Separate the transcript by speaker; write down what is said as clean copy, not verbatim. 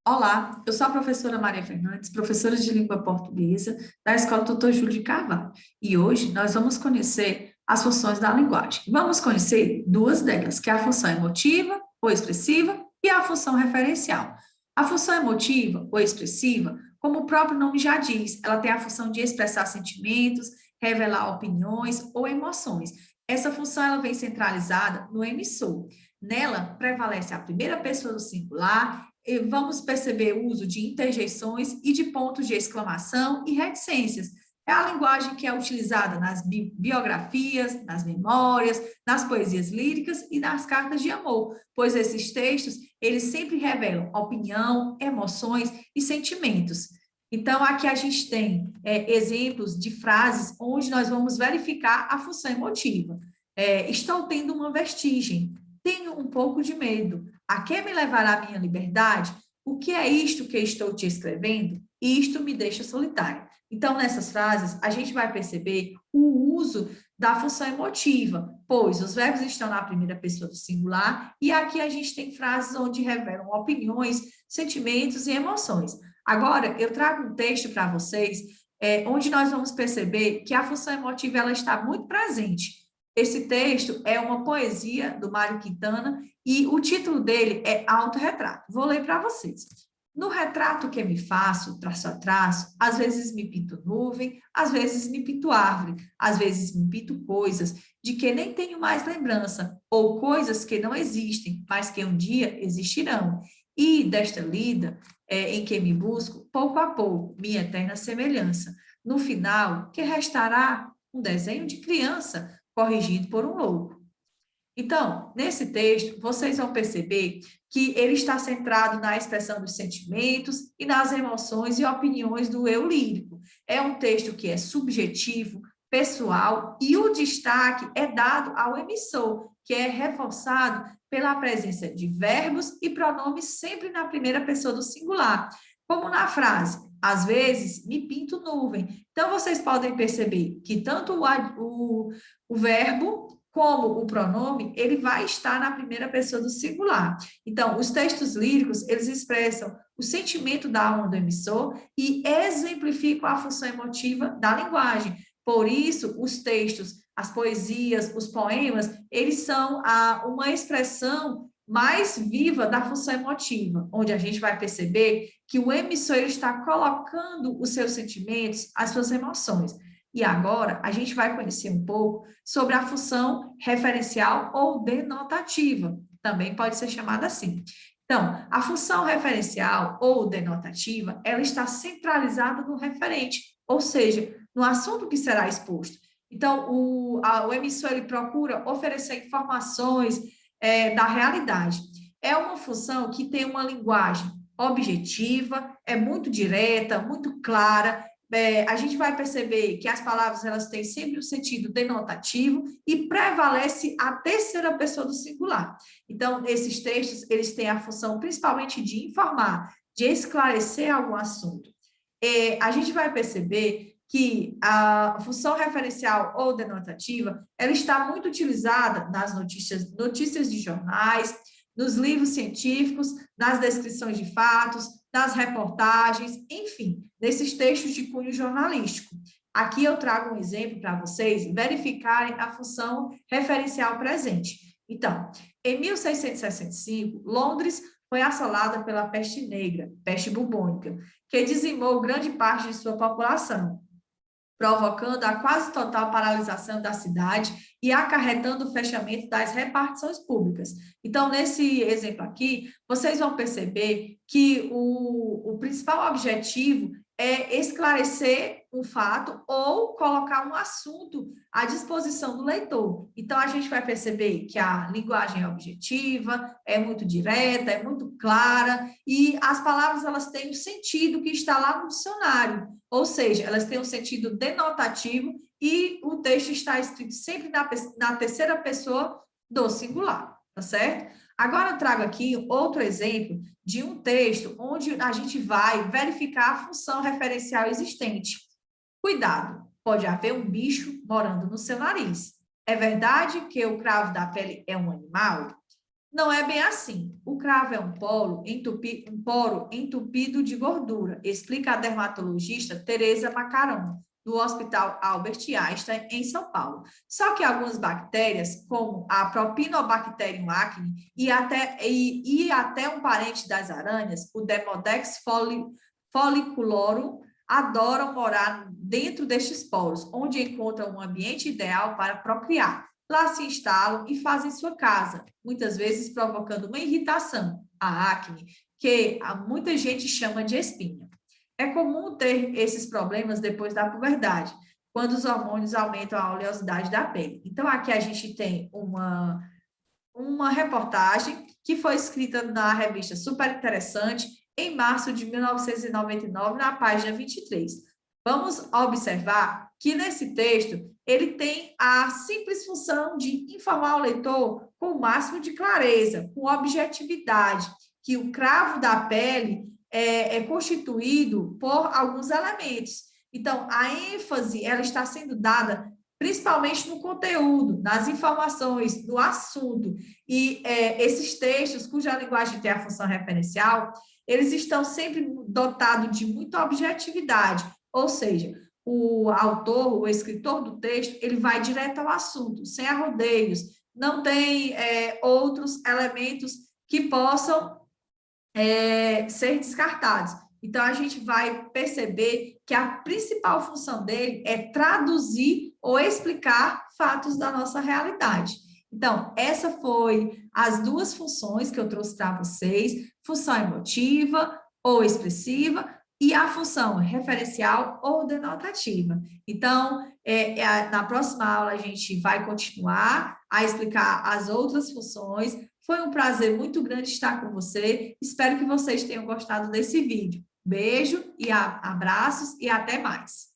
Speaker 1: Olá, eu sou a professora Maria Fernandes, professora de língua portuguesa da Escola Tutor Júlio de Carvalho. E hoje nós vamos conhecer as funções da linguagem. Vamos conhecer duas delas, que é a função emotiva ou expressiva e a função referencial. A função emotiva ou expressiva, como o próprio nome já diz, ela tem a função de expressar sentimentos, revelar opiniões ou emoções. Essa função ela vem centralizada no emissor. Nela prevalece a primeira pessoa do singular. E vamos perceber o uso de interjeições e de pontos de exclamação e reticências. É a linguagem que é utilizada nas biografias, nas memórias, nas poesias líricas e nas cartas de amor, pois esses textos, eles sempre revelam opinião, emoções e sentimentos. Então, aqui a gente tem exemplos de frases onde nós vamos verificar a função emotiva. Estou tendo uma vertigem, tenho um pouco de medo. A que me levará a minha liberdade? O que é isto que estou te escrevendo? Isto me deixa solitário. Então, nessas frases, a gente vai perceber o uso da função emotiva, pois os verbos estão na primeira pessoa do singular, e aqui a gente tem frases onde revelam opiniões, sentimentos e emoções. Agora, eu trago um texto para vocês, onde nós vamos perceber que a função emotiva ela está muito presente. Esse texto é uma poesia do Mário Quintana e o título dele é Autorretrato. Vou ler para vocês. No retrato que me faço, traço a traço, às vezes me pinto nuvem, às vezes me pinto árvore, às vezes me pinto coisas de que nem tenho mais lembrança, ou coisas que não existem, mas que um dia existirão. E desta lida, em que me busco, pouco a pouco, minha eterna semelhança. No final, que restará um desenho de criança, corrigido por um louco. Então, nesse texto, vocês vão perceber que ele está centrado na expressão dos sentimentos e nas emoções e opiniões do eu lírico. É um texto que é subjetivo, pessoal, e o destaque é dado ao emissor, que é reforçado pela presença de verbos e pronomes sempre na primeira pessoa do singular, como na frase, às vezes me pinto nuvem. Então, vocês podem perceber que tanto o verbo como o pronome, ele vai estar na primeira pessoa do singular. Então, os textos líricos, eles expressam o sentimento da alma do emissor e exemplificam a função emotiva da linguagem. Por isso, os textos, as poesias, os poemas, eles são uma expressão mais viva da função emotiva, onde a gente vai perceber que o emissor ele está colocando os seus sentimentos, as suas emoções. E agora a gente vai conhecer um pouco sobre a função referencial ou denotativa, também pode ser chamada assim. Então, a função referencial ou denotativa, ela está centralizada no referente, ou seja, no assunto que será exposto. Então, o emissor ele procura oferecer informações da realidade. É uma função que tem uma linguagem objetiva, é muito direta, muito clara. A gente vai perceber que as palavras elas têm sempre um sentido denotativo e prevalece a terceira pessoa do singular. Então, esses textos, eles têm a função principalmente de informar, de esclarecer algum assunto. A gente vai perceber que a função referencial ou denotativa, ela está muito utilizada nas notícias de jornais, nos livros científicos, nas descrições de fatos, nas reportagens, enfim, nesses textos de cunho jornalístico. Aqui eu trago um exemplo para vocês verificarem a função referencial presente. Então, em 1665, Londres foi assolada pela peste negra, peste bubônica, que dizimou grande parte de sua população, provocando a quase total paralisação da cidade e acarretando o fechamento das repartições públicas. Então, nesse exemplo aqui, vocês vão perceber que o principal objetivo é esclarecer um fato ou colocar um assunto à disposição do leitor. Então, a gente vai perceber que a linguagem é objetiva, é muito direta, é muito clara, e as palavras elas têm o sentido que está lá no dicionário, ou seja, elas têm um sentido denotativo e o texto está escrito sempre na terceira pessoa do singular, tá certo? Agora eu trago aqui outro exemplo de um texto onde a gente vai verificar a função referencial existente. Cuidado, pode haver um bicho morando no seu nariz. É verdade que o cravo da pele é um animal? Não é bem assim. O cravo é um poro entupido de gordura, explica a dermatologista Tereza Macaron, do Hospital Albert Einstein, em São Paulo. Só que algumas bactérias, como a Propinobacterium acne e até um parente das aranhas, o Demodex folliculorum, adoram morar dentro destes poros, onde encontram um ambiente ideal para procriar. Lá se instalam e fazem sua casa, muitas vezes provocando uma irritação, a acne, que muita gente chama de espinha. É comum ter esses problemas depois da puberdade, quando os hormônios aumentam a oleosidade da pele. Então, aqui a gente tem uma reportagem que foi escrita na revista Super Interessante, em março de 1999, na página 23. Vamos observar que nesse texto ele tem a simples função de informar o leitor com o máximo de clareza, com objetividade, que o cravo da pele é constituído por alguns elementos. Então, a ênfase ela está sendo dada principalmente no conteúdo, nas informações, no assunto. E esses textos, cuja linguagem tem a função referencial, eles estão sempre dotados de muita objetividade, ou seja, o autor, o escritor do texto, ele vai direto ao assunto, sem arrodeios, não tem outros elementos que possam ser descartados. Então, a gente vai perceber que a principal função dele é traduzir ou explicar fatos da nossa realidade. Então, essa foi as duas funções que eu trouxe para vocês, função emotiva ou expressiva e a função referencial ou denotativa. Então, na próxima aula a gente vai continuar a explicar as outras funções. Foi um prazer muito grande estar com você. Espero que vocês tenham gostado desse vídeo. Beijo e abraços e até mais.